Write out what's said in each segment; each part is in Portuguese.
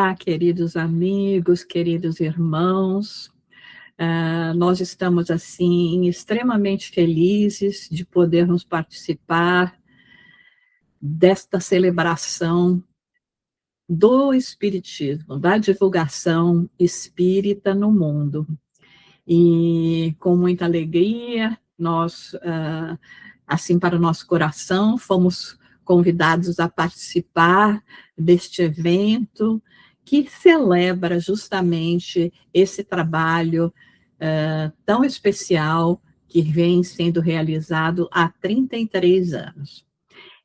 Olá, queridos amigos, queridos irmãos. Nós estamos, assim, extremamente felizes de podermos participar desta celebração do Espiritismo, da divulgação espírita no mundo. E com muita alegria, nós, assim, para o nosso coração, fomos convidados a participar deste evento que celebra justamente esse trabalho tão especial que vem sendo realizado há 33 anos.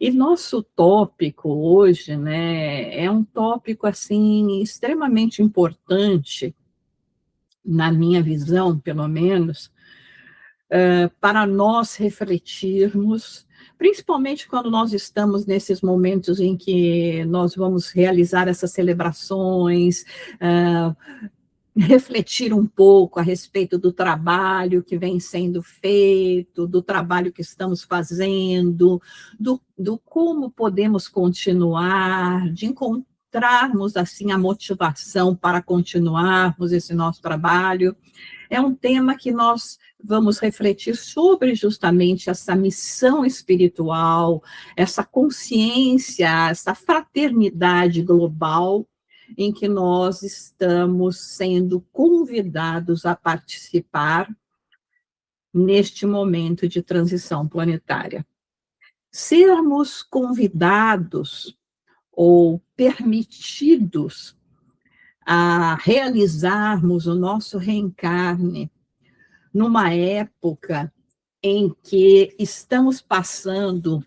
E nosso tópico hoje, né, é um tópico, assim, extremamente importante, na minha visão, pelo menos, para nós refletirmos, principalmente quando nós estamos nesses momentos em que nós vamos realizar essas celebrações, refletir um pouco a respeito do trabalho que vem sendo feito, do trabalho que estamos fazendo, do como podemos continuar, de encontrarmos, assim, a motivação para continuarmos esse nosso trabalho. É um tema que nós vamos refletir sobre justamente essa missão espiritual, essa consciência, essa fraternidade global em que nós estamos sendo convidados a participar neste momento de transição planetária. Sermos convidados ou permitidos a realizarmos o nosso reencarne numa época em que estamos passando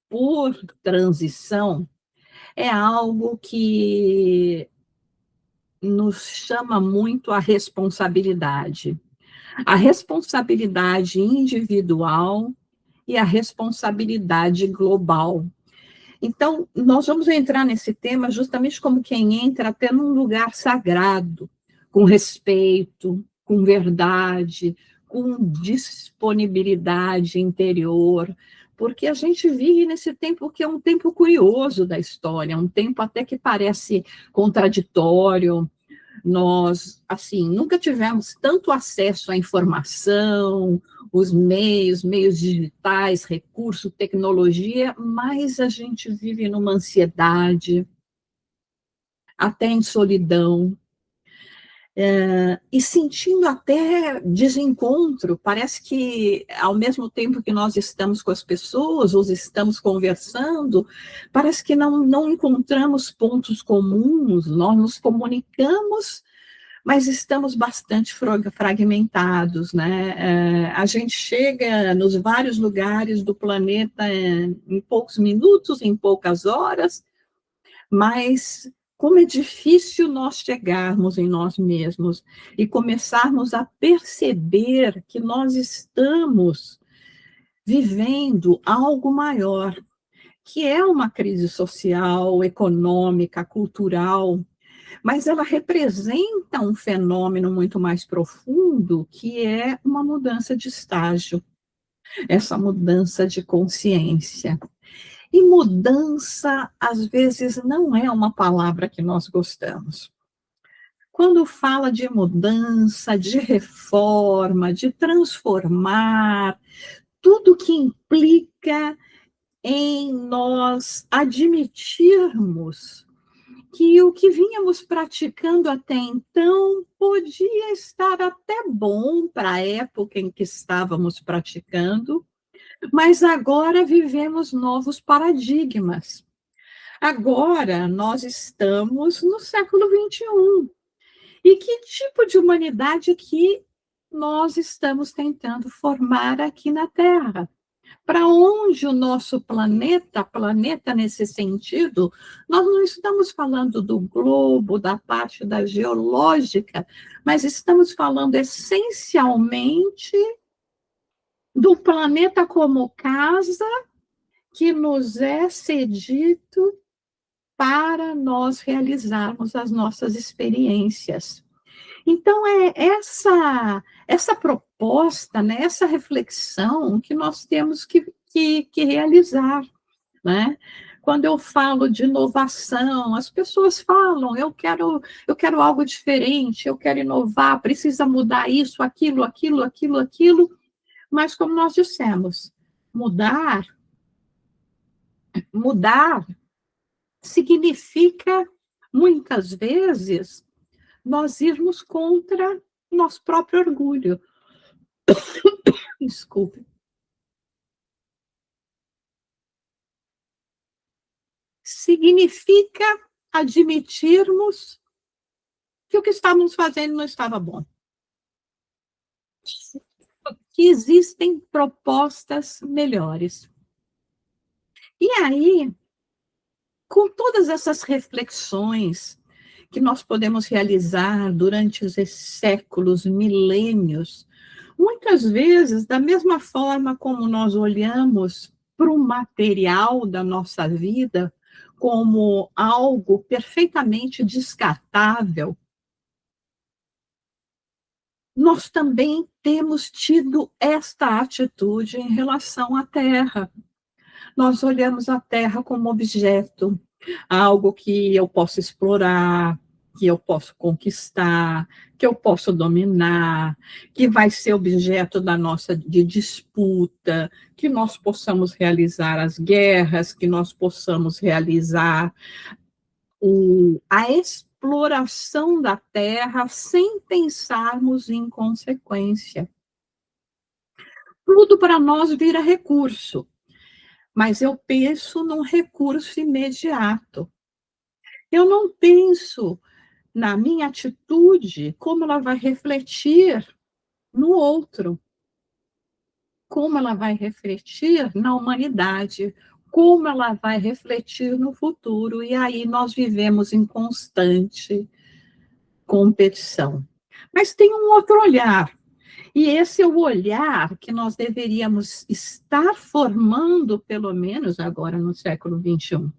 por transição, é algo que nos chama muito a responsabilidade individual e a responsabilidade global. Então, nós vamos entrar nesse tema justamente como quem entra até num lugar sagrado, com respeito, com verdade, com disponibilidade interior, porque a gente vive nesse tempo que é um tempo curioso da história, um tempo até que parece contraditório. Nós, assim, nunca tivemos tanto acesso à informação, os meios digitais, recurso, tecnologia, mas a gente vive numa ansiedade, até em solidão, e sentindo até desencontro. Parece que, ao mesmo tempo que nós estamos com as pessoas, ou estamos conversando, parece que não encontramos pontos comuns, nós nos comunicamos, mas estamos bastante fragmentados, né? A gente chega nos vários lugares do planeta em poucos minutos, em poucas horas, mas como é difícil nós chegarmos em nós mesmos e começarmos a perceber que nós estamos vivendo algo maior, que é uma crise social, econômica, cultural, mas ela representa um fenômeno muito mais profundo, que é uma mudança de estágio, essa mudança de consciência. E mudança, às vezes, não é uma palavra que nós gostamos. Quando fala de mudança, de reforma, de transformar, tudo que implica em nós admitirmos que o que vínhamos praticando até então podia estar até bom para a época em que estávamos praticando, mas agora vivemos novos paradigmas. Agora nós estamos no século XXI. E que tipo de humanidade que nós estamos tentando formar aqui na Terra? Para onde o nosso planeta nesse sentido, nós não estamos falando do globo, da parte da geológica, mas estamos falando essencialmente do planeta como casa que nos é cedido para nós realizarmos as nossas experiências. Então, é essa proposta, né, essa reflexão que nós temos que realizar, né? Quando eu falo de inovação, as pessoas falam, eu quero algo diferente, eu quero inovar, precisa mudar isso, aquilo, aquilo, aquilo, aquilo, mas como nós dissemos, mudar significa, muitas vezes, nós irmos contra nosso próprio orgulho. Desculpe. Significa admitirmos que o que estávamos fazendo não estava bom. Que existem propostas melhores. E aí, com todas essas reflexões que nós podemos realizar durante esses séculos, milênios, muitas vezes, da mesma forma como nós olhamos para o material da nossa vida como algo perfeitamente descartável, nós também temos tido esta atitude em relação à Terra. Nós olhamos a Terra como objeto, algo que eu posso explorar, que eu posso conquistar, que eu posso dominar, que vai ser objeto da nossa de disputa, que nós possamos realizar as guerras, que nós possamos realizar a exploração da terra sem pensarmos em consequência. Tudo para nós vira recurso, mas eu penso num recurso imediato. Eu não penso na minha atitude como ela vai refletir no outro, como ela vai refletir na humanidade, como ela vai refletir no futuro. E aí nós vivemos em constante competição. Mas tem um outro olhar, e esse é o olhar que nós deveríamos estar formando, pelo menos agora no século XXI,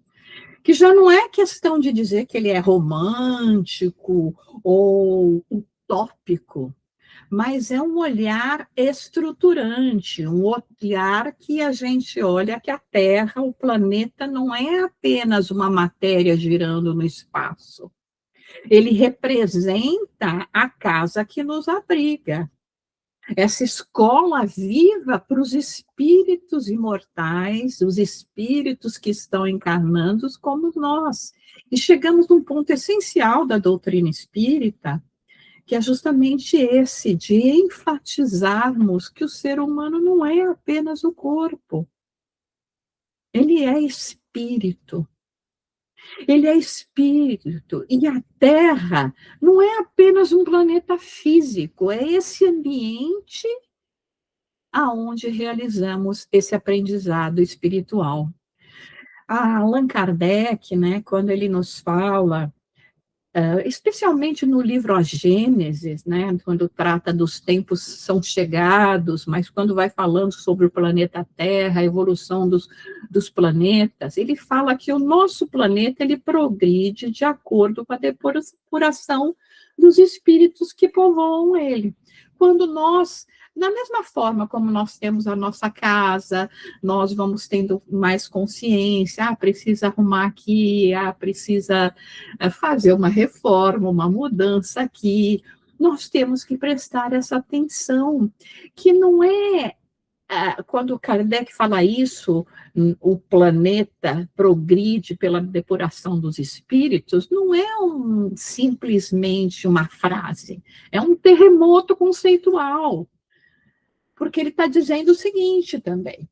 que já não é questão de dizer que ele é romântico ou utópico, mas é um olhar estruturante, um olhar que a gente olha que a Terra, o planeta, não é apenas uma matéria girando no espaço. Ele representa a casa que nos abriga. Essa escola viva para os espíritos imortais, os espíritos que estão encarnando como nós. E chegamos num ponto essencial da doutrina espírita, que é justamente esse, de enfatizarmos que o ser humano não é apenas o corpo. Ele é espírito. Ele é espírito. E a Terra não é apenas um planeta físico, é esse ambiente aonde realizamos esse aprendizado espiritual. Allan Kardec, né, quando ele nos fala, especialmente no livro A Gênesis, né, quando trata dos tempos são chegados, mas quando vai falando sobre o planeta Terra, a evolução dos planetas, ele fala que o nosso planeta ele progride de acordo com a depuração dos espíritos que povoam ele. Quando nós, da mesma forma como nós temos a nossa casa, nós vamos tendo mais consciência, precisa arrumar aqui, precisa fazer uma reforma, uma mudança aqui, nós temos que prestar essa atenção, que não é, quando Kardec fala isso, o planeta progride pela depuração dos espíritos, não é simplesmente uma frase, é um terremoto conceitual, porque ele está dizendo o seguinte também,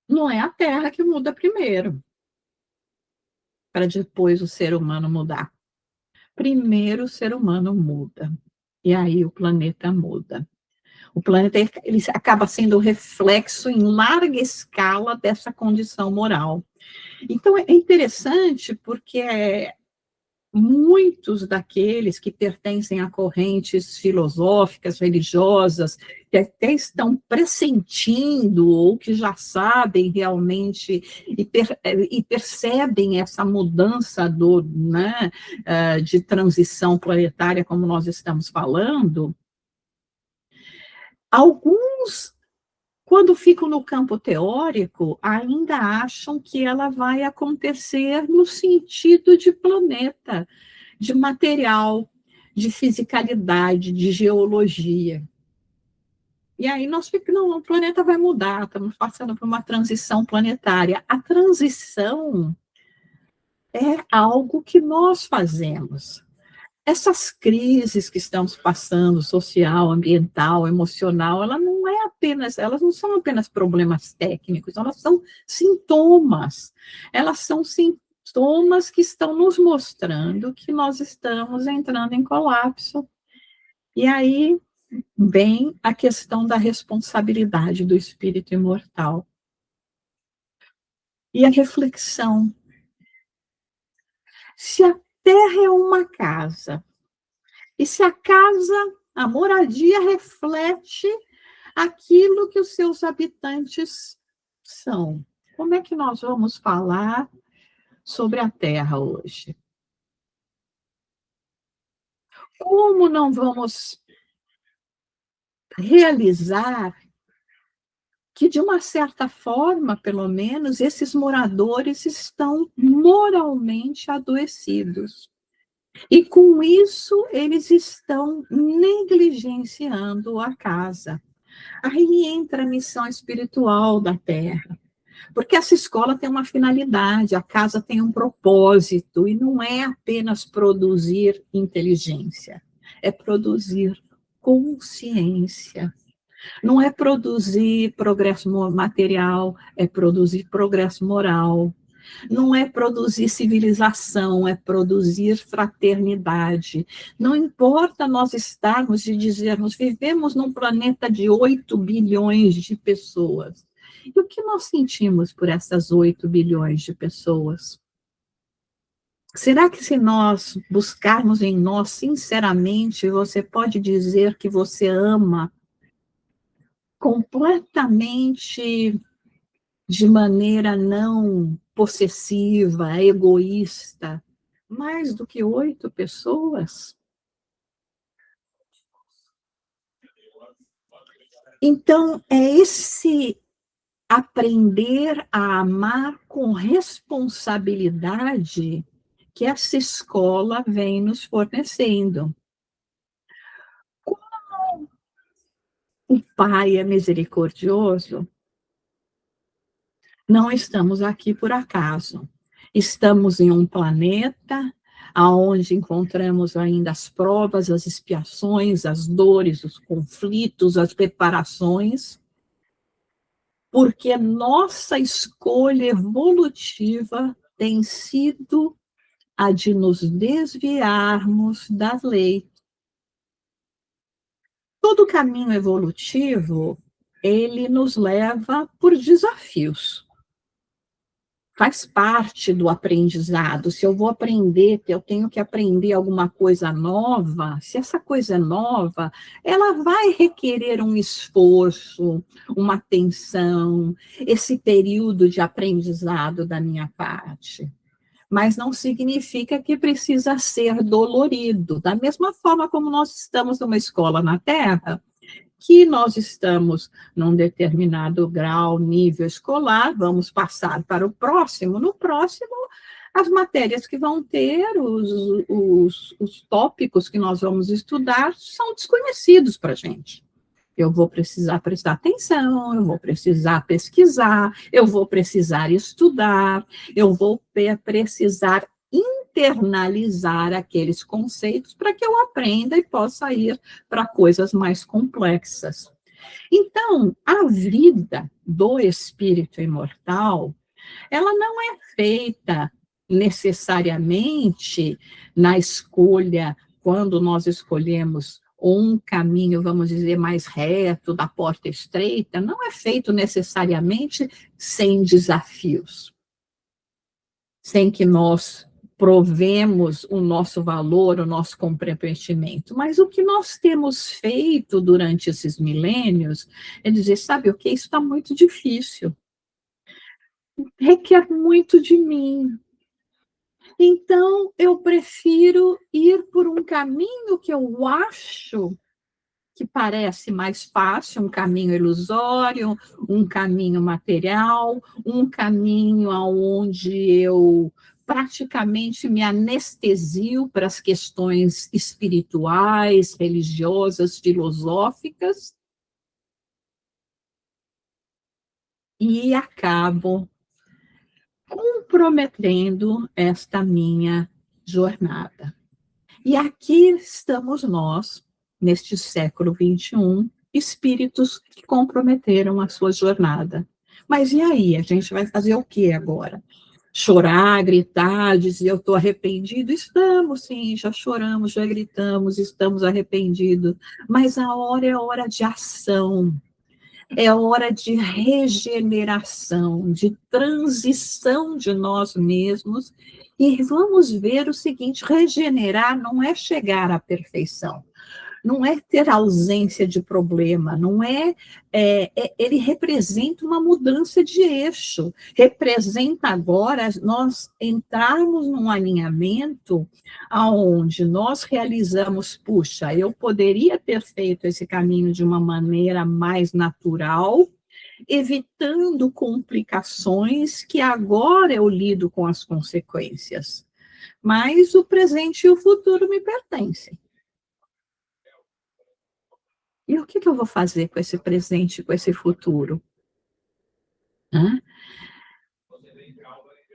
não é a Terra que muda primeiro, para depois o ser humano mudar. Primeiro o ser humano muda, e aí o planeta muda. O planeta ele acaba sendo o reflexo em larga escala dessa condição moral. Então, é interessante porque muitos daqueles que pertencem a correntes filosóficas, religiosas, que até estão pressentindo ou que já sabem realmente e percebem essa mudança né, de transição planetária, como nós estamos falando, alguns Quando ficam no campo teórico, ainda acham que ela vai acontecer no sentido de planeta, de material, de fisicalidade, de geologia. E aí nós ficamos, não, o planeta vai mudar, estamos passando por uma transição planetária. A transição é algo que nós fazemos. Essas crises que estamos passando, social, ambiental, emocional, elas não são apenas problemas técnicos, elas são sintomas. Elas são sintomas que estão nos mostrando que nós estamos entrando em colapso. E aí vem a questão da responsabilidade do espírito imortal. E a reflexão. Se a Terra é uma casa, e se a casa, a moradia, reflete aquilo que os seus habitantes são, como é que nós vamos falar sobre a Terra hoje? Como não vamos realizar que, de uma certa forma, pelo menos, esses moradores estão moralmente adoecidos? E, com isso, eles estão negligenciando a casa. Aí entra a missão espiritual da Terra, porque essa escola tem uma finalidade, a casa tem um propósito, e não é apenas produzir inteligência, é produzir consciência. Não é produzir progresso material, é produzir progresso moral. Não é produzir civilização, é produzir fraternidade. Não importa nós estarmos e dizermos, vivemos num planeta de 8 bilhões de pessoas. E o que nós sentimos por essas 8 bilhões de pessoas? Será que, se nós buscarmos em nós sinceramente, você pode dizer que você ama completamente, de maneira não possessiva, egoísta, mais do que 8 pessoas? Então, é esse aprender a amar com responsabilidade que essa escola vem nos fornecendo. Como o Pai é misericordioso, não estamos aqui por acaso. Estamos em um planeta aonde encontramos ainda as provas, as expiações, as dores, os conflitos, as preparações, porque nossa escolha evolutiva tem sido a de nos desviarmos da lei. Todo caminho evolutivo, ele nos leva por desafios. Faz parte do aprendizado. Se eu vou aprender, eu tenho que aprender alguma coisa nova. Se essa coisa é nova, ela vai requerer um esforço, uma atenção, esse período de aprendizado da minha parte. Mas não significa que precisa ser dolorido. Da mesma forma como nós estamos numa escola na Terra, que nós estamos num determinado grau, nível escolar, vamos passar para o próximo. No próximo, as matérias que vão ter, os tópicos que nós vamos estudar, são desconhecidos para a gente. Eu vou precisar prestar atenção, eu vou precisar pesquisar, eu vou precisar estudar, eu vou precisar internalizar aqueles conceitos para que eu aprenda e possa ir para coisas mais complexas. Então, a vida do espírito imortal, ela não é feita necessariamente na escolha, quando nós escolhemos um caminho, vamos dizer, mais reto, da porta estreita, não é feito necessariamente sem desafios, sem que nós provemos o nosso valor, o nosso comprometimento. Mas o que nós temos feito durante esses milênios é dizer, sabe o que? Isso está muito difícil. Requer muito de mim. Então, eu prefiro ir por um caminho que eu acho que parece mais fácil, um caminho ilusório, um caminho material, um caminho aonde eu praticamente me anestesio para as questões espirituais, religiosas, filosóficas, e acabo comprometendo esta minha jornada. E aqui estamos nós, neste século XXI, espíritos que comprometeram a sua jornada. Mas e aí? A gente vai fazer o que agora? Chorar, gritar, dizer eu estou arrependido? Estamos, sim, já choramos, já gritamos, estamos arrependidos. Mas a hora é hora de ação. É hora de regeneração, de transição de nós mesmos. E vamos ver o seguinte: regenerar não é chegar à perfeição, não é ter ausência de problema, não ele representa uma mudança de eixo, representa agora nós entrarmos num alinhamento aonde nós realizamos, puxa, eu poderia ter feito esse caminho de uma maneira mais natural, evitando complicações que agora eu lido com as consequências, mas o presente e o futuro me pertencem. E o que eu vou fazer com esse presente, com esse futuro? Hã?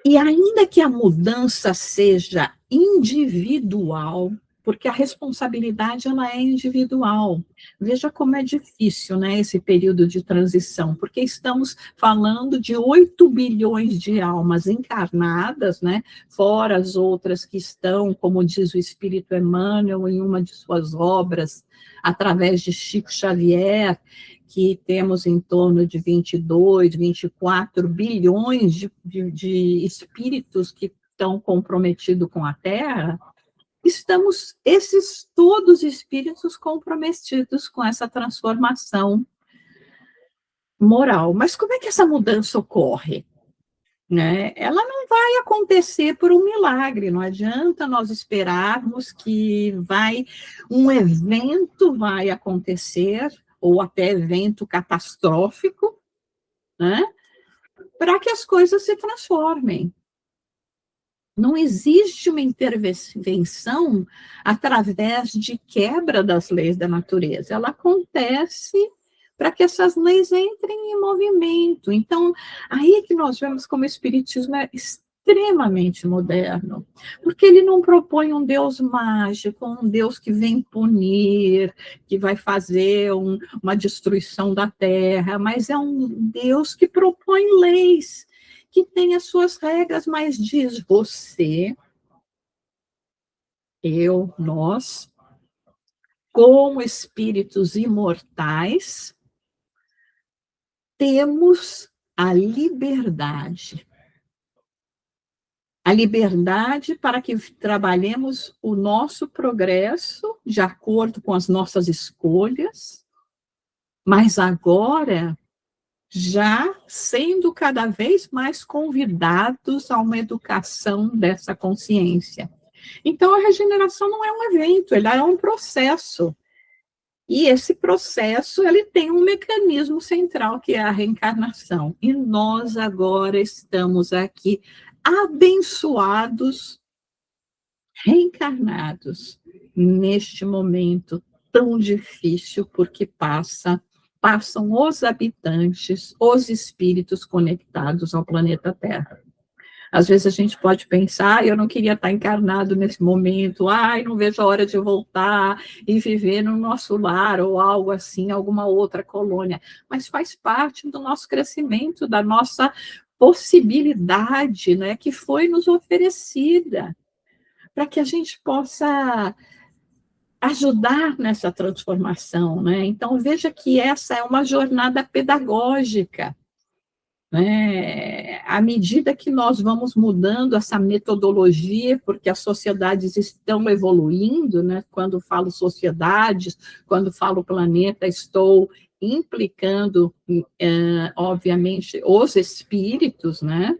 E ainda que a mudança seja individual, porque a responsabilidade ela é individual. Veja como é difícil, né, esse período de transição, porque estamos falando de 8 bilhões de almas encarnadas, né, fora as outras que estão, como diz o Espírito Emmanuel em uma de suas obras, através de Chico Xavier, que temos em torno de 22, 24 bilhões de espíritos que estão comprometidos com a Terra, estamos, esses todos espíritos comprometidos com essa transformação moral. Mas como é que essa mudança ocorre? Né? Ela não vai acontecer por um milagre, não adianta nós esperarmos que um evento vai acontecer, ou até evento catastrófico, né? Para que as coisas se transformem. Não existe uma intervenção através de quebra das leis da natureza. Ela acontece para que essas leis entrem em movimento. Então, aí é que nós vemos como o Espiritismo é extremamente moderno, porque ele não propõe um Deus mágico, um Deus que vem punir, que vai fazer uma destruição da terra, mas é um Deus que propõe leis, que tem as suas regras, mas diz você, eu, nós, como espíritos imortais, temos a liberdade para que trabalhemos o nosso progresso de acordo com as nossas escolhas, mas agora já sendo cada vez mais convidados a uma educação dessa consciência. Então, a regeneração não é um evento, ela é um processo. E esse processo, ele tem um mecanismo central, que é a reencarnação. E nós agora estamos aqui abençoados, reencarnados, neste momento tão difícil, porque passam os habitantes, os espíritos conectados ao planeta Terra. Às vezes a gente pode pensar, eu não queria estar encarnado nesse momento, não vejo a hora de voltar e viver no nosso lar, ou algo assim, alguma outra colônia. Mas faz parte do nosso crescimento, da nossa possibilidade, né, que foi nos oferecida, para que a gente possa ajudar nessa transformação, né? Então, veja que essa é uma jornada pedagógica, né? À medida que nós vamos mudando essa metodologia, porque as sociedades estão evoluindo, né? Quando falo sociedades, quando falo planeta, estou implicando, obviamente, os espíritos, né?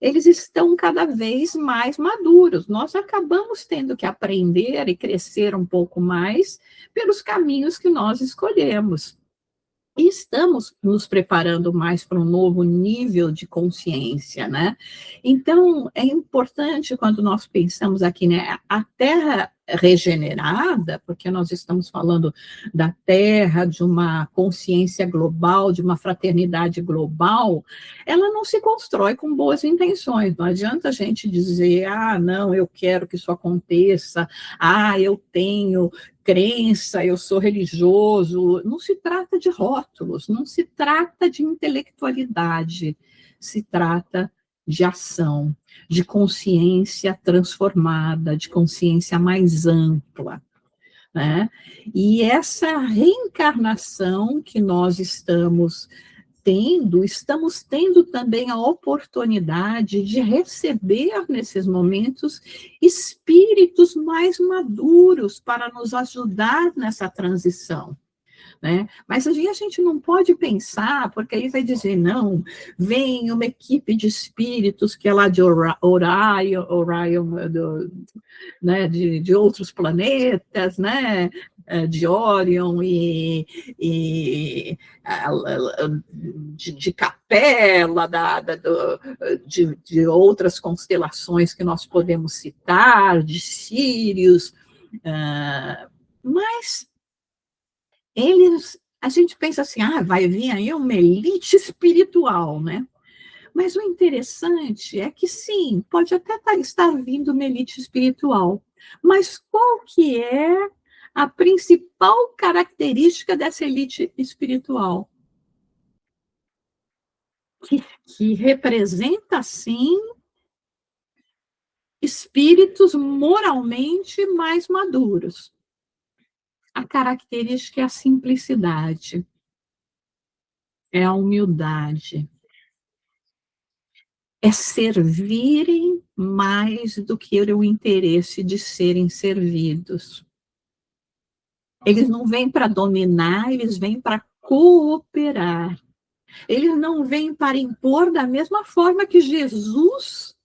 eles estão cada vez mais maduros. Nós acabamos tendo que aprender e crescer um pouco mais pelos caminhos que nós escolhemos. E estamos nos preparando mais para um novo nível de consciência, né? Então, é importante quando nós pensamos aqui, né, a Terra regenerada, porque nós estamos falando da Terra, de uma consciência global, de uma fraternidade global, ela não se constrói com boas intenções. Não adianta a gente dizer, ah, não, eu quero que isso aconteça, ah, eu tenho crença, eu sou religioso. Não se trata de rótulos, não se trata de intelectualidade, se trata de ação, de consciência transformada, de consciência mais ampla, né? E essa reencarnação que nós estamos tendo também a oportunidade de receber nesses momentos espíritos mais maduros para nos ajudar nessa transição, né? Mas a gente não pode pensar, porque aí vai dizer, não, vem uma equipe de espíritos que é lá de Orion né, de outros planetas, né, de Orion e de Capela, de outras constelações que nós podemos citar, de Sírios, mas a gente pensa assim, vai vir aí uma elite espiritual, né? Mas o interessante é que, sim, pode até estar vindo uma elite espiritual, mas qual que é a principal característica dessa elite espiritual? Que representa, sim, espíritos moralmente mais maduros. A característica é a simplicidade, é a humildade, é servirem mais do que o interesse de serem servidos. Eles não vêm para dominar, eles vêm para cooperar. Eles não vêm para impor da mesma forma que Jesus,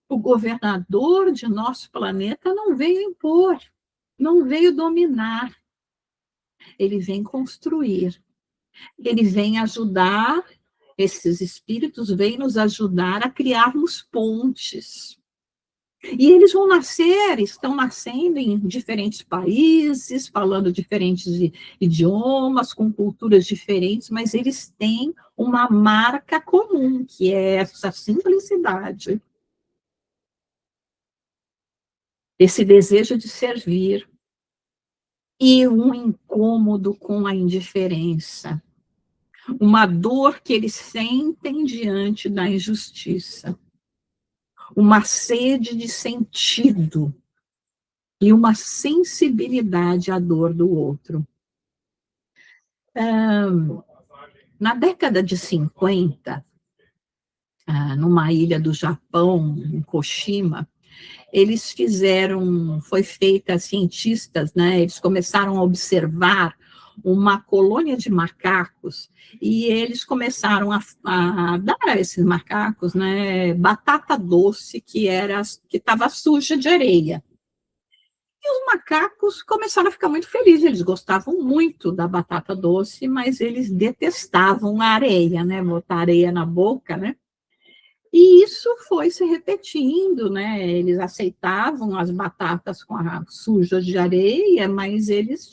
o governador de nosso planeta, não veio impor, não veio dominar. Ele vem construir. Ele vem ajudar, esses espíritos vêm nos ajudar a criarmos pontes. E eles vão nascer, estão nascendo em diferentes países, falando diferentes idiomas, com culturas diferentes, mas eles têm uma marca comum, que é essa simplicidade. Esse desejo de servir e um incômodo com a indiferença. Uma dor que eles sentem diante da injustiça. Uma sede de sentido e uma sensibilidade à dor do outro. Na década de 50, numa ilha do Japão, em Koshima, eles foi feita, cientistas, né, eles começaram a observar uma colônia de macacos e eles começaram a dar a esses macacos, né, batata doce que estava suja de areia. E os macacos começaram a ficar muito felizes, eles gostavam muito da batata doce, mas eles detestavam a areia, né, botar areia na boca, né. E isso foi se repetindo, né? Eles aceitavam as batatas sujas de areia, mas eles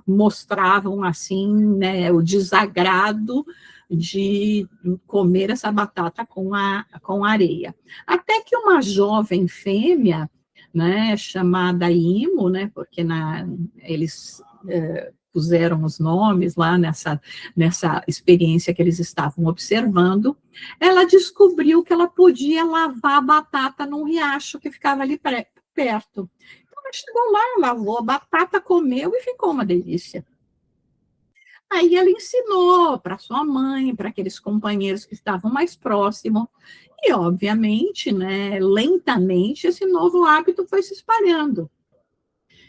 mostravam assim, né, o desagrado de comer essa batata com areia. Até que uma jovem fêmea, né, chamada Imo, né, porque eles puseram os nomes lá nessa experiência que eles estavam observando, ela descobriu que ela podia lavar a batata num riacho que ficava ali perto. Então, ela chegou lá, lavou a batata, comeu e ficou uma delícia. Aí ela ensinou para sua mãe, para aqueles companheiros que estavam mais próximos, e, obviamente, né, lentamente, esse novo hábito foi se espalhando.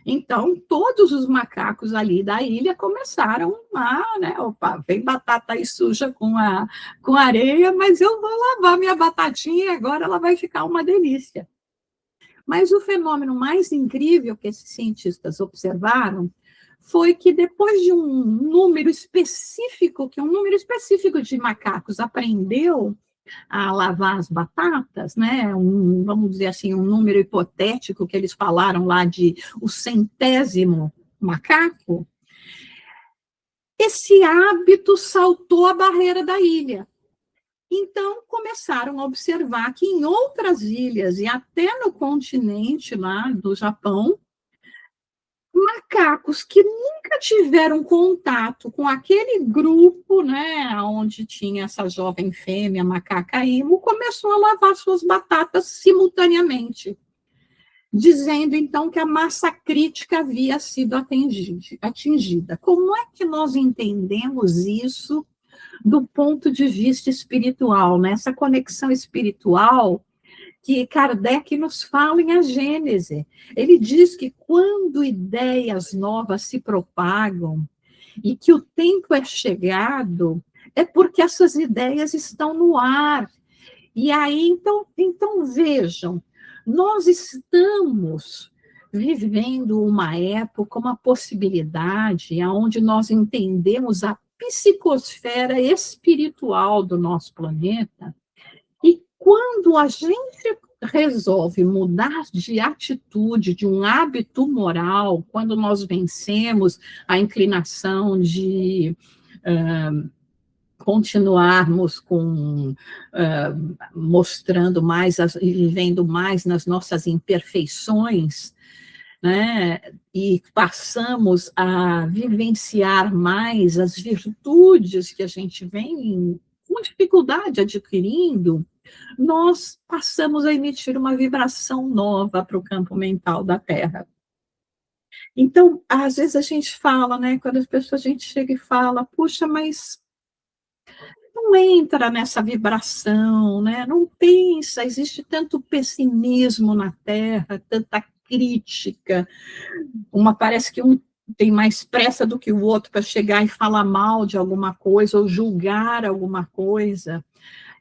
Então, todos os macacos ali da ilha começaram a, né, opa, vem batata aí suja com areia, mas eu vou lavar minha batatinha e agora ela vai ficar uma delícia. Mas o fenômeno mais incrível que esses cientistas observaram foi que depois de um número específico, que um número específico de macacos aprendeu a lavar as batatas, né? Vamos dizer assim, um número hipotético que eles falaram lá de o 100º macaco, esse hábito saltou a barreira da ilha. Então, começaram a observar que em outras ilhas e até no continente lá do Japão, macacos que nunca tiveram contato com aquele grupo, né, onde tinha essa jovem fêmea macaca imo, começou a lavar suas batatas simultaneamente, dizendo então que a massa crítica havia sido atingida. Como é que nós entendemos isso do ponto de vista espiritual, né? Essa conexão espiritual que Kardec nos fala em A Gênese. Ele diz que quando ideias novas se propagam e que o tempo é chegado, é porque essas ideias estão no ar. E aí, então vejam, nós estamos vivendo uma época, uma possibilidade, onde nós entendemos a psicosfera espiritual do nosso planeta, e quando a gente resolve mudar de atitude, de um hábito moral, quando nós vencemos a inclinação de continuarmos mostrando mais e vivendo mais nas nossas imperfeições, né, e passamos a vivenciar mais as virtudes que a gente vem com dificuldade adquirindo, nós passamos a emitir uma vibração nova para o campo mental da Terra. Então, às vezes a gente fala, né, quando as pessoas, a gente chega e fala, puxa, mas não entra nessa vibração, né? Não pensa, existe tanto pessimismo na Terra, tanta crítica, parece que um tem mais pressa do que o outro para chegar e falar mal de alguma coisa ou julgar alguma coisa.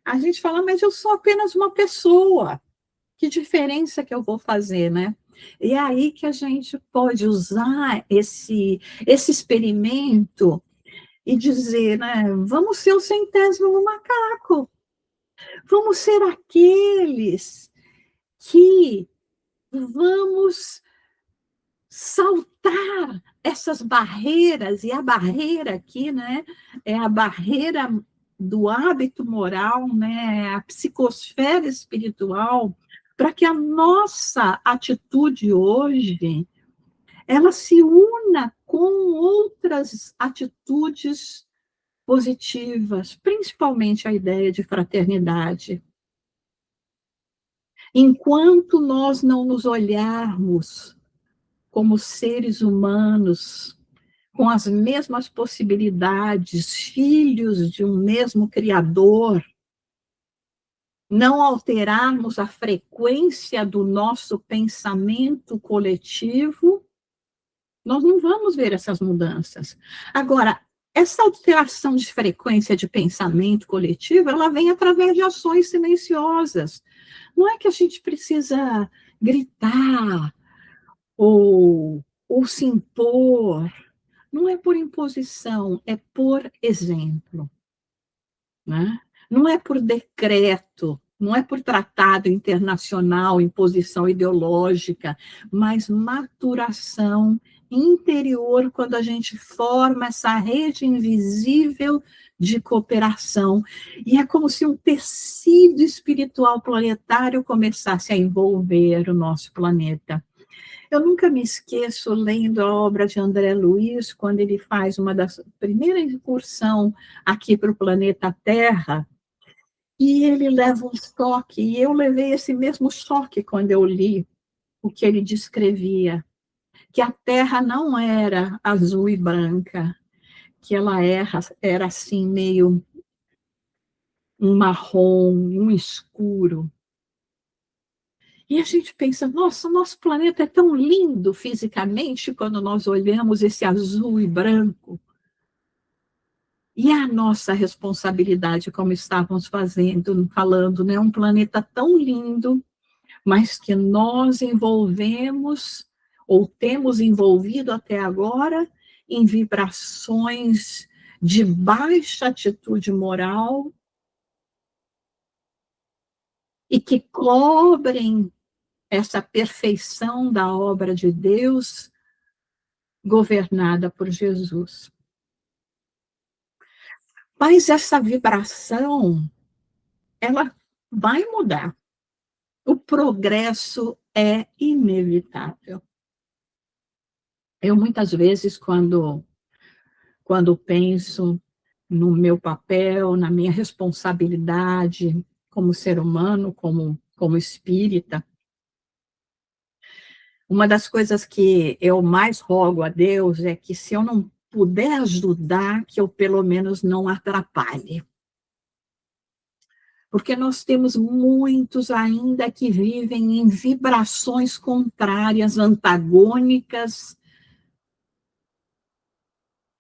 A gente fala, mas eu sou apenas uma pessoa, que diferença que eu vou fazer, né? E é aí que a gente pode usar esse experimento e dizer, né, vamos ser o 100º macaco, vamos ser aqueles que vamos saltar essas barreiras, e a barreira aqui, né, é a barreira do hábito moral, né, a psicosfera espiritual, para que a nossa atitude hoje, ela se una com outras atitudes positivas, principalmente a ideia de fraternidade. Enquanto nós não nos olharmos como seres humanos, com as mesmas possibilidades, filhos de um mesmo Criador, não alterarmos a frequência do nosso pensamento coletivo, nós não vamos ver essas mudanças. Agora, essa alteração de frequência de pensamento coletivo, ela vem através de ações silenciosas. Não é que a gente precisa gritar ou se impor. Não é por imposição, é por exemplo, né? Não é por decreto, não é por tratado internacional, imposição ideológica, mas maturação interior, quando a gente forma essa rede invisível de cooperação. E é como se um tecido espiritual planetário começasse a envolver o nosso planeta. Eu nunca me esqueço, lendo a obra de André Luiz, quando ele faz uma das primeiras incursão aqui para o planeta Terra, e ele leva um choque, e eu levei esse mesmo choque quando eu li o que ele descrevia, que a Terra não era azul e branca, que ela era assim, meio um marrom, um escuro. E a gente pensa, nossa, o nosso planeta é tão lindo fisicamente quando nós olhamos esse azul e branco. E a nossa responsabilidade, como estávamos falando, né? Um planeta tão lindo, mas que nós envolvemos, ou temos envolvido até agora, em vibrações de baixa atitude moral e que cobrem essa perfeição da obra de Deus governada por Jesus. Mas essa vibração, ela vai mudar. O progresso é inevitável. Eu, muitas vezes, quando penso no meu papel, na minha responsabilidade como ser humano, como espírita, uma das coisas que eu mais rogo a Deus é que, se eu não puder ajudar, que eu pelo menos não atrapalhe. Porque nós temos muitos ainda que vivem em vibrações contrárias, antagônicas,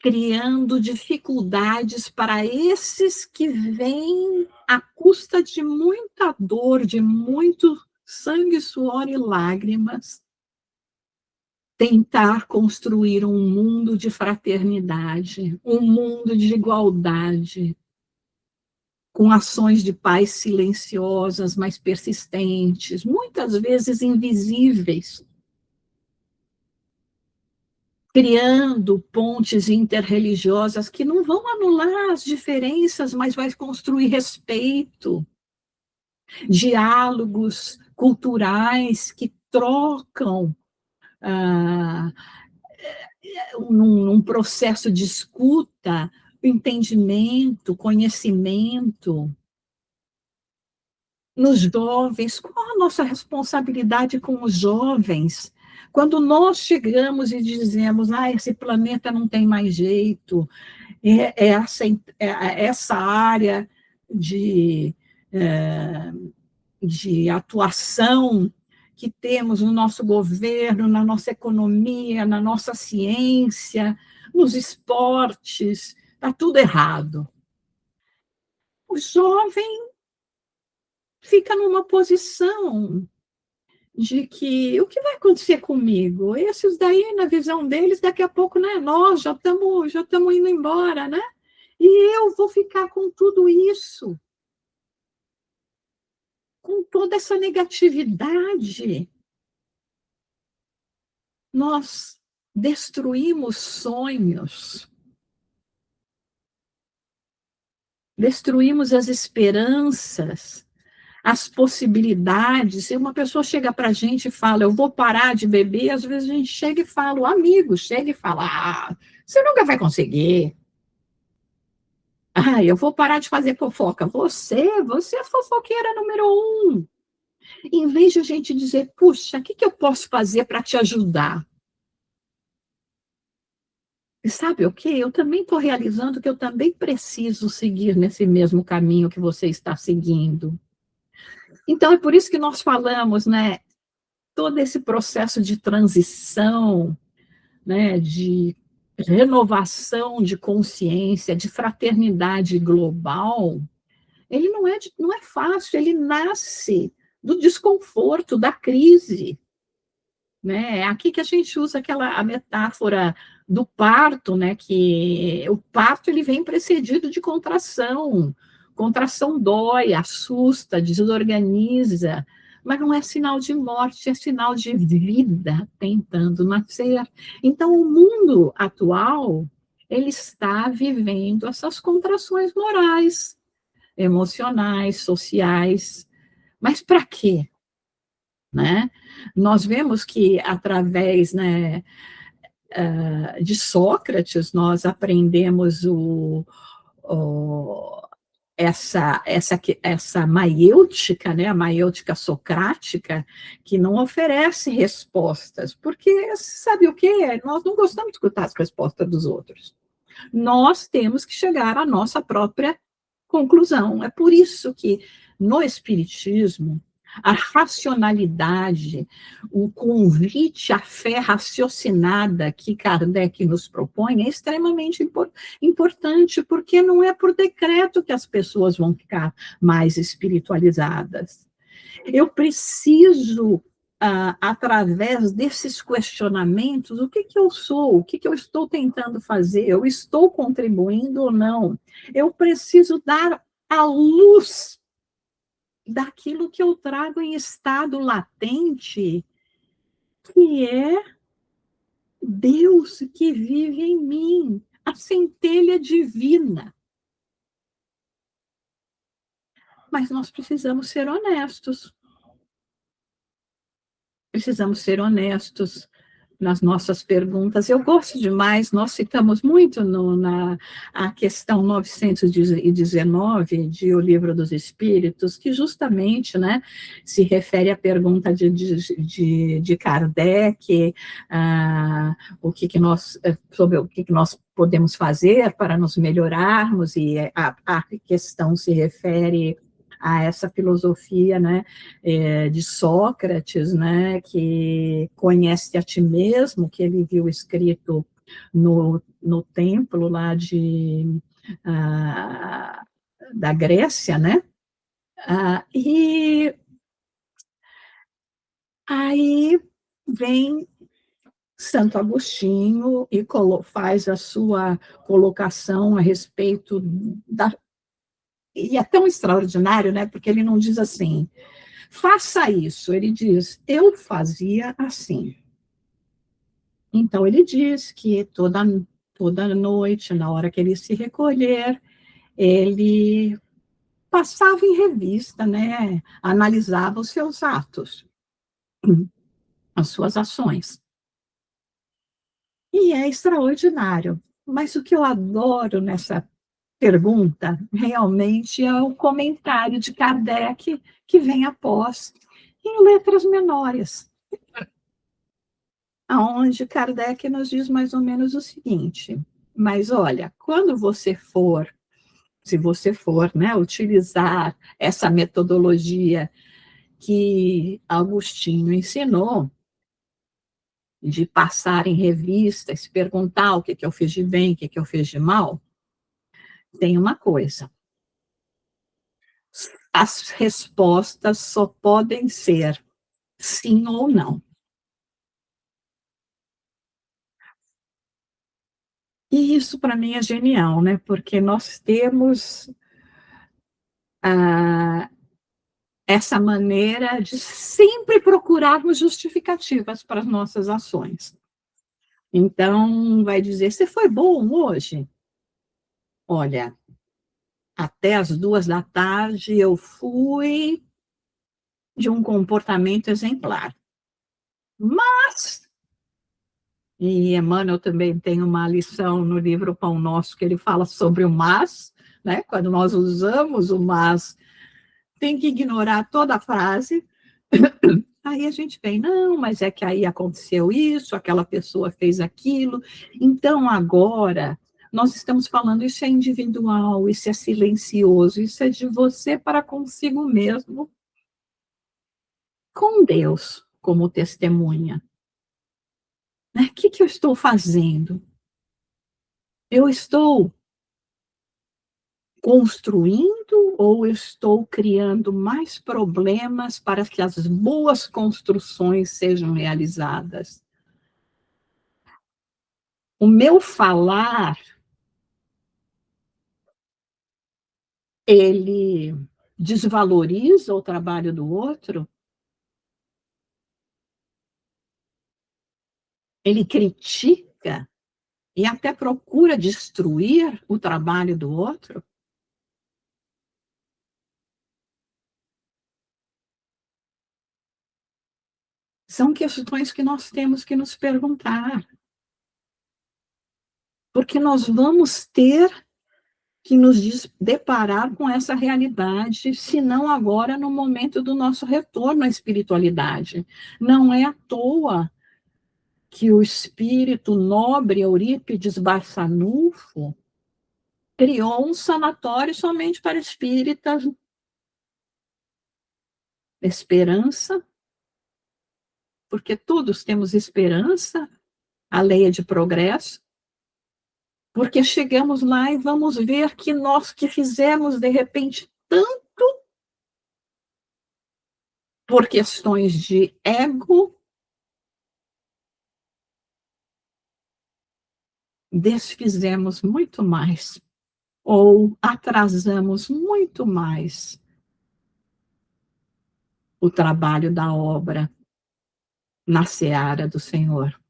criando dificuldades para esses que vêm à custa de muita dor, de muito sangue, suor e lágrimas, tentar construir um mundo de fraternidade, um mundo de igualdade, com ações de paz silenciosas, mas persistentes, muitas vezes invisíveis, criando pontes interreligiosas que não vão anular as diferenças, mas vai construir respeito, diálogos culturais que trocam num processo de escuta, entendimento, conhecimento. Nos jovens, qual a nossa responsabilidade com os jovens? Quando nós chegamos e dizemos, esse planeta não tem mais jeito, essa área de atuação que temos no nosso governo, na nossa economia, na nossa ciência, nos esportes, está tudo errado. O jovem fica numa posição de que o que vai acontecer comigo? Esses daí, na visão deles, daqui a pouco, né, nós já estamos indo embora, né? E eu vou ficar com tudo isso, com toda essa negatividade. Nós destruímos sonhos, destruímos as esperanças, as possibilidades. Se uma pessoa chega para a gente e fala, eu vou parar de beber, às vezes a gente chega e fala, o amigo chega e fala, você nunca vai conseguir. Eu vou parar de fazer fofoca. Você é a fofoqueira número 1. Em vez de a gente dizer, puxa, o que eu posso fazer para te ajudar? E sabe o quê? Eu também estou realizando que eu também preciso seguir nesse mesmo caminho que você está seguindo. Então, é por isso que nós falamos, né? Todo esse processo de transição, né, de renovação de consciência, de fraternidade global, ele não é fácil, ele nasce do desconforto, da crise. Né? É aqui que a gente usa a metáfora do parto, né? Que o parto ele vem precedido de contração. Contração dói, assusta, desorganiza, mas não é sinal de morte, é sinal de vida tentando nascer. Então, o mundo atual, ele está vivendo essas contrações morais, emocionais, sociais. Mas para quê? Né? Nós vemos que, através, né, de Sócrates, nós aprendemos essa maiêutica, né, a maiêutica socrática, que não oferece respostas, porque sabe o quê? Nós não gostamos de escutar as respostas dos outros. Nós temos que chegar à nossa própria conclusão. É por isso que, no Espiritismo, A racionalidade, o convite à fé raciocinada que Kardec nos propõe é extremamente importante, porque não é por decreto que as pessoas vão ficar mais espiritualizadas. Eu preciso, através desses questionamentos, o que eu sou, o que eu estou tentando fazer, eu estou contribuindo ou não? Eu preciso dar a luz daquilo que eu trago em estado latente, que é Deus que vive em mim, a centelha divina. Mas nós precisamos ser honestos nas nossas perguntas. Eu gosto demais, nós citamos muito a questão 919 de O Livro dos Espíritos, que justamente, né, se refere à pergunta de Kardec, sobre o que nós podemos fazer para nos melhorarmos, e a questão se refere a essa filosofia, né, de Sócrates, né, que conhece a ti mesmo, que ele viu escrito no templo lá ah, da Grécia, né, e aí vem Santo Agostinho e faz a sua colocação a respeito da... E é tão extraordinário, né, porque ele não diz assim, faça isso, ele diz, eu fazia assim. Então, ele diz que toda noite, na hora que ele se recolher, ele passava em revista, né? Analisava os seus atos, as suas ações. E é extraordinário. Mas o que eu adoro nessa pergunta, realmente, é o comentário de Kardec que vem após, em letras menores, aonde Kardec nos diz mais ou menos o seguinte: mas olha, quando você for, se você for, né, utilizar essa metodologia que Agostinho ensinou, de passar em revista, se perguntar o que eu fiz de bem, o que eu fiz de mal, tem uma coisa: as respostas só podem ser sim ou não. E isso para mim é genial, né? Porque nós temos ah, essa maneira de sempre procurarmos justificativas para as nossas ações. Então, vai dizer, você foi bom hoje? Olha, até as 2 da tarde eu fui de um comportamento exemplar. Mas, e Emmanuel também tem uma lição no livro Pão Nosso, que ele fala sobre o mas, né? Quando nós usamos o mas, tem que ignorar toda a frase. Aí a gente vem, não, mas é que aí aconteceu isso, aquela pessoa fez aquilo. Então, agora, nós estamos falando, isso é individual, isso é silencioso, isso é de você para consigo mesmo, com Deus como testemunha. Né? O que eu estou fazendo? Eu estou construindo ou eu estou criando mais problemas para que as boas construções sejam realizadas? O meu falar, ele desvaloriza o trabalho do outro? Ele critica e até procura destruir o trabalho do outro? São questões que nós temos que nos perguntar, porque nós vamos ter que nos deparar com essa realidade, se não agora, no momento do nosso retorno à espiritualidade. Não é à toa que o espírito nobre Eurípides Barçanufo criou um sanatório somente para espíritas esperança, porque todos temos esperança, a lei é de progresso, porque chegamos lá e vamos ver que nós que fizemos, de repente, tanto por questões de ego, desfizemos muito mais, ou atrasamos muito mais o trabalho da obra na seara do Senhor.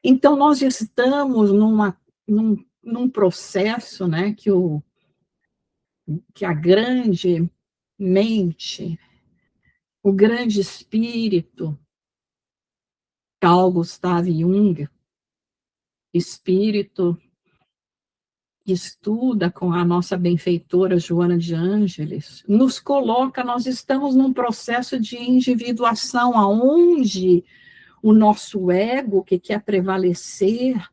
Então, nós estamos num processo, né, que a grande mente, o grande espírito, Carl Gustav Jung, espírito que estuda com a nossa benfeitora Joana de Ângeles, nos coloca, nós estamos num processo de individuação, aonde o nosso ego, que quer prevalecer,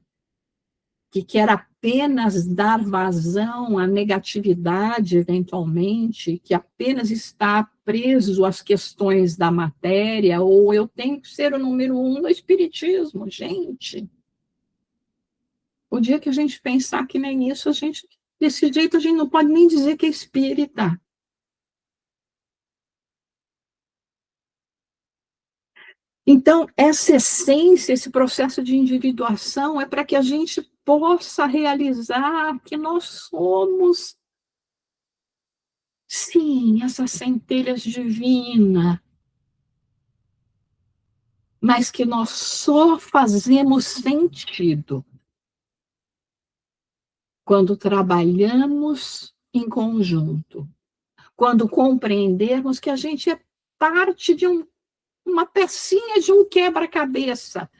que quer apenas dar vazão à negatividade, eventualmente, que apenas está preso às questões da matéria, ou eu tenho que ser o número 1 no espiritismo, gente. O dia que a gente pensar que nem isso, desse jeito, a gente não pode nem dizer que é espírita. Então, essa essência, esse processo de individuação é para que a gente possa realizar que nós somos, sim, essas centelhas divinas, mas que nós só fazemos sentido quando trabalhamos em conjunto, quando compreendermos que a gente é parte de uma pecinha de um quebra-cabeça.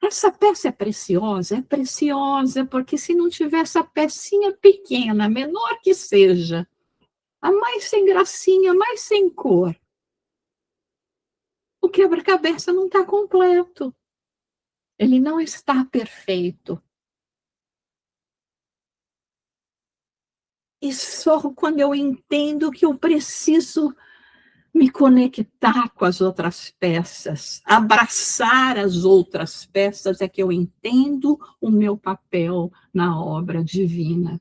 Essa peça é preciosa, porque se não tiver essa pecinha pequena, menor que seja, a mais sem gracinha, mais sem cor, o quebra-cabeça não está completo. Ele não está perfeito. E só quando eu entendo que eu preciso me conectar com as outras peças, abraçar as outras peças, é que eu entendo o meu papel na obra divina.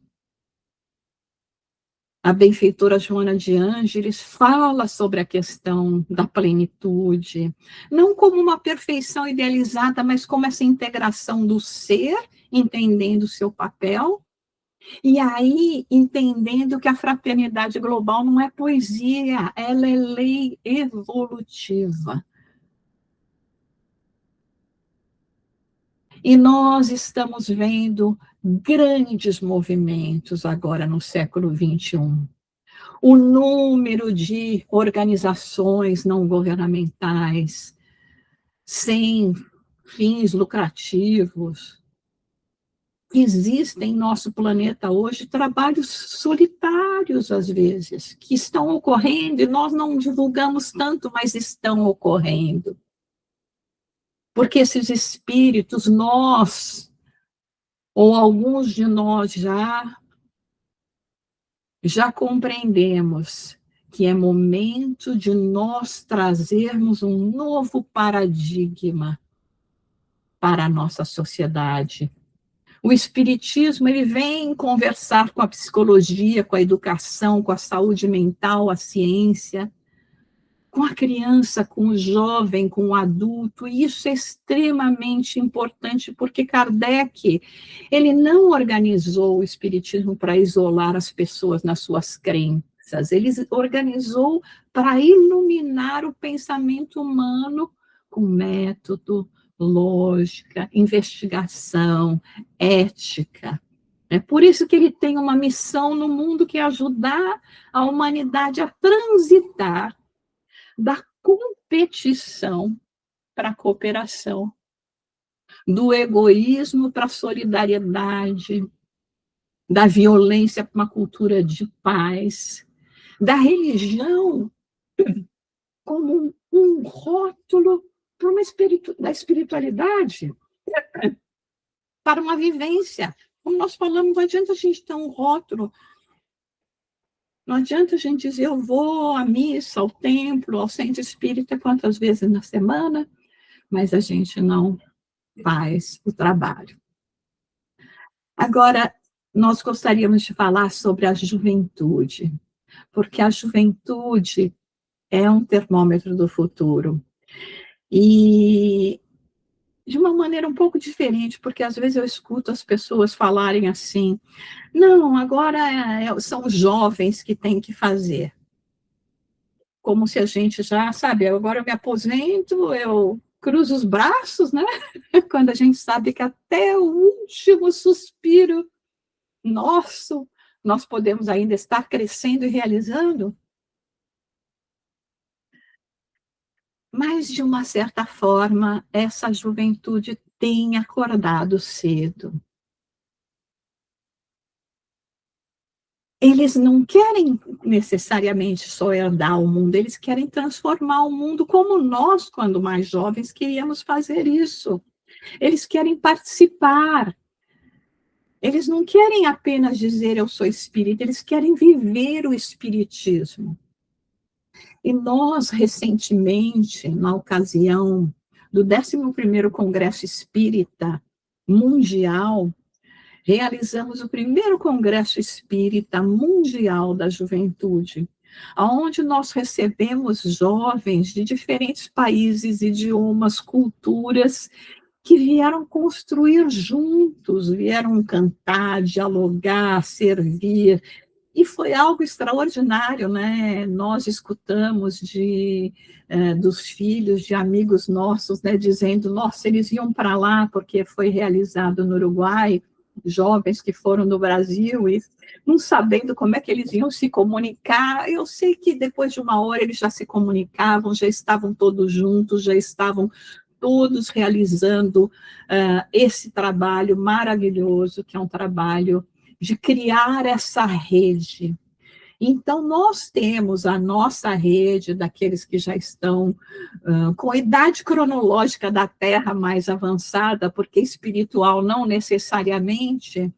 A benfeitora Joana de Ângeles fala sobre a questão da plenitude, não como uma perfeição idealizada, mas como essa integração do ser, entendendo o seu papel, e aí entendendo que a fraternidade global não é poesia, ela é lei evolutiva. E nós estamos vendo grandes movimentos agora no século XXI. O número de organizações não governamentais, sem fins lucrativos, que existem em nosso planeta hoje, trabalhos solitários, às vezes, que estão ocorrendo e nós não divulgamos tanto, mas estão ocorrendo. Porque esses espíritos, nós, ou alguns de nós já compreendemos que é momento de nós trazermos um novo paradigma para a nossa sociedade. O espiritismo, ele vem conversar com a psicologia, com a educação, com a saúde mental, a ciência, com a criança, com o jovem, com o adulto, e isso é extremamente importante, porque Kardec, ele não organizou o espiritismo para isolar as pessoas nas suas crenças, ele organizou para iluminar o pensamento humano com método, lógica, investigação, ética. É por isso que ele tem uma missão no mundo que é ajudar a humanidade a transitar da competição para a cooperação, do egoísmo para a solidariedade, da violência para uma cultura de paz, da religião como um rótulo para da espiritualidade, para uma vivência. Como nós falamos, não adianta a gente ter um rótulo Não adianta a gente dizer, eu vou à missa, ao templo, ao centro espírita quantas vezes na semana, mas a gente não faz o trabalho. Agora, nós gostaríamos de falar sobre a juventude, porque a juventude é um termômetro do futuro. E de uma maneira um pouco diferente, porque às vezes eu escuto as pessoas falarem assim: não, agora são os jovens que têm que fazer. Como se a gente já, sabe, agora eu me aposento, eu cruzo os braços, né? Quando a gente sabe que até o último suspiro nosso, nós podemos ainda estar crescendo e realizando. Mas, de uma certa forma, essa juventude tem acordado cedo. Eles não querem necessariamente só herdar o mundo, eles querem transformar o mundo como nós, quando mais jovens, queríamos fazer isso. Eles querem participar. Eles não querem apenas dizer eu sou espírita, eles querem viver o espiritismo. E nós, recentemente, na ocasião do 11º Congresso Espírita Mundial, realizamos o primeiro Congresso Espírita Mundial da Juventude, onde nós recebemos jovens de diferentes países, idiomas, culturas, que vieram construir juntos, vieram cantar, dialogar, servir, e foi algo extraordinário, né? Nós escutamos dos filhos de amigos nossos, né, dizendo, nossa, eles iam para lá porque foi realizado no Uruguai, jovens que foram no Brasil e não sabendo como é que eles iam se comunicar. Eu sei que depois de uma hora eles já se comunicavam, já estavam todos juntos, já estavam todos realizando esse trabalho maravilhoso, que é um trabalho de criar essa rede. Então, nós temos a nossa rede daqueles que já estão com a idade cronológica da Terra mais avançada, porque espiritual não necessariamente,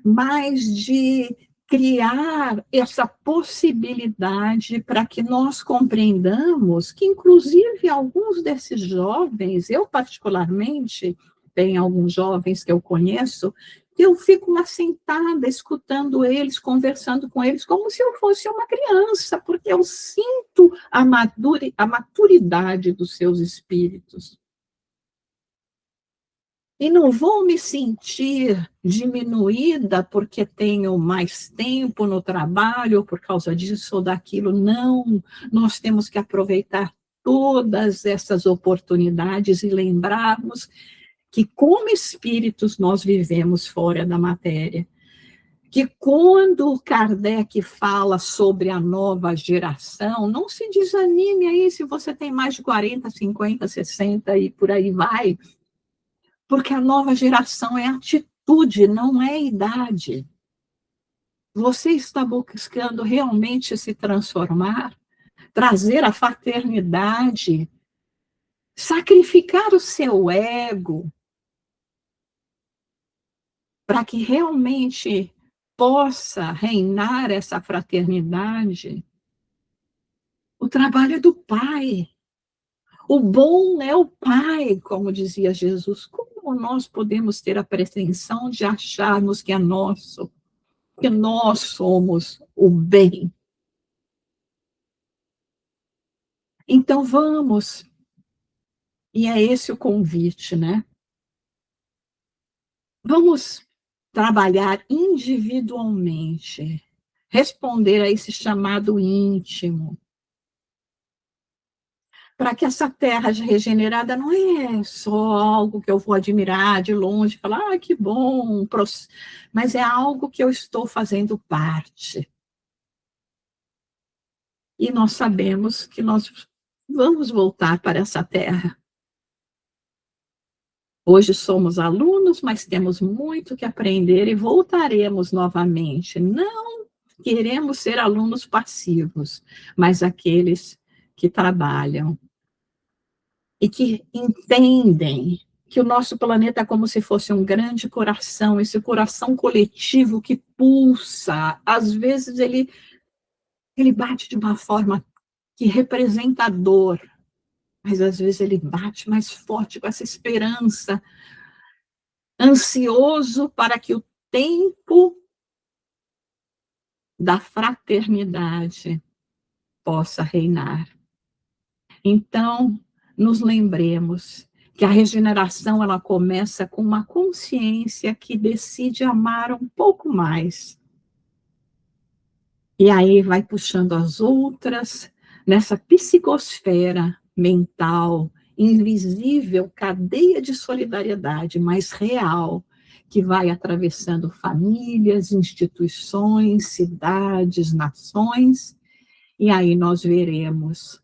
mas de criar essa possibilidade para que nós compreendamos que, inclusive, alguns desses jovens, eu particularmente, tem alguns jovens que eu conheço, eu fico lá sentada, escutando eles, conversando com eles, como se eu fosse uma criança, porque eu sinto a maturidade dos seus espíritos. E não vou me sentir diminuída porque tenho mais tempo no trabalho, ou por causa disso ou daquilo. Não, nós temos que aproveitar todas essas oportunidades e lembrarmos que, como espíritos, nós vivemos fora da matéria. Que quando Kardec fala sobre a nova geração, não se desanime aí se você tem mais de 40, 50, 60 e por aí vai, porque a nova geração é atitude, não é idade. Você está buscando realmente se transformar, trazer a fraternidade, sacrificar o seu ego, para que realmente possa reinar essa fraternidade. O trabalho é do Pai. O bom é o Pai, como dizia Jesus. Como nós podemos ter a pretensão de acharmos que é nosso, que nós somos o bem? Então vamos, e é esse o convite, né? Vamos trabalhar individualmente, responder a esse chamado íntimo, para que essa terra regenerada não é só algo que eu vou admirar de longe, falar, que bom, mas é algo que eu estou fazendo parte. E nós sabemos que nós vamos voltar para essa terra. Hoje somos alunos, mas temos muito que aprender e voltaremos novamente. Não queremos ser alunos passivos, mas aqueles que trabalham e que entendem que o nosso planeta é como se fosse um grande coração, esse coração coletivo que pulsa. Às vezes ele Ele bate de uma forma que representa a dor, mas às vezes ele bate mais forte com essa esperança, ansioso para que o tempo da fraternidade possa reinar. Então, nos lembremos que a regeneração ela começa com uma consciência que decide amar um pouco mais. E aí vai puxando as outras nessa psicosfera mental, invisível, cadeia de solidariedade, mas real, que vai atravessando famílias, instituições, cidades, nações, e aí nós veremos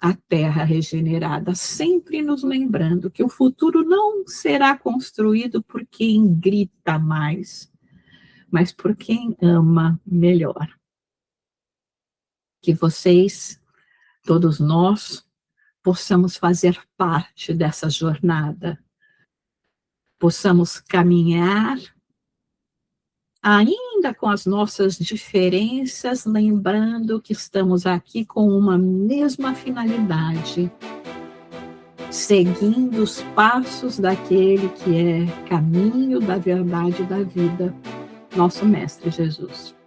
a terra regenerada, sempre nos lembrando que o futuro não será construído por quem grita mais, mas por quem ama melhor. Que vocês, todos nós, possamos fazer parte dessa jornada, possamos caminhar, ainda com as nossas diferenças, lembrando que estamos aqui com uma mesma finalidade, seguindo os passos daquele que é caminho da verdade e da vida, nosso Mestre Jesus.